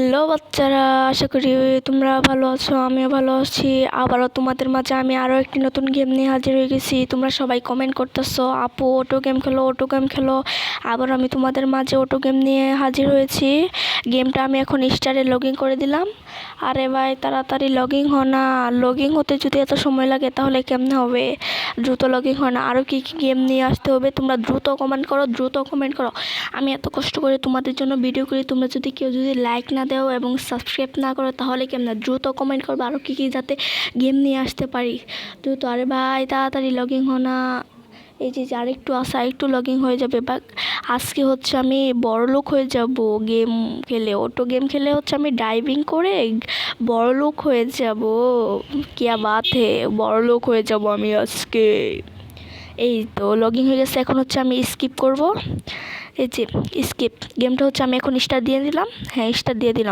Hello বাচ্চারা, আশা করি তোমরা ভালো আছো। আমিও ভালো আছি। আবারও তোমাদের মাঝে আমি আরও একটি নতুন গেম নিয়ে হাজির হয়ে গেছি। তোমরা সবাই কমেন্ট করতেছো, আপু অটো গেম খেলো, অটো গেম খেলো। আবার আমি তোমাদের মাঝে অটো গেম নিয়ে হাজির হয়েছি। গেমটা আমি এখন স্টারে লগ ইন করে দিলাম। আরে ভাই তাড়াতাড়ি লগ ইন হ না। লগ ইন হতে যদি এত সময় লাগে তাহলে কেমনে হবে? দ্রুত লগ ইন হয় না। আরও কী কী গেম নিয়ে আসতে হবে তোমরা দ্রুত কমেন্ট করো, দ্রুত কমেন্ট করো। আমি এত কষ্ট করে তোমাদের জন্য ভিডিও করি, তোমরা যদি কেউ যদি লাইক না দাও এবং সাবস্ক্রাইব না করো তাহলে কেমন? দ্রুত কমেন্ট করবো আরও কী কী যাতে গেম নিয়ে আসতে পারি দ্রুত। আরে ভাই তাড়াতাড়ি লগ ইন হ না। এই যে আরেকটু আসা, একটু লগ ইন হয়ে যাবে। বা আজকে হচ্ছে আমি বড়লোক হয়ে যাব গেম খেলে। অটো গেম খেলে হচ্ছে আমি ড্রাইভিং করে বড়লোক হয়ে যাব। কিয়া বাত হে, বড়লোক হয়ে যাব আমি আজকে। এই তো লগ ইন হয়ে গেছে। এখন হচ্ছে আমি স্কিপ করব। এই যে স্কিপ গেমটা হচ্ছে আমি এখন স্টার দিয়ে দিলাম। হ্যাঁ, স্টার দিয়ে দিলাম।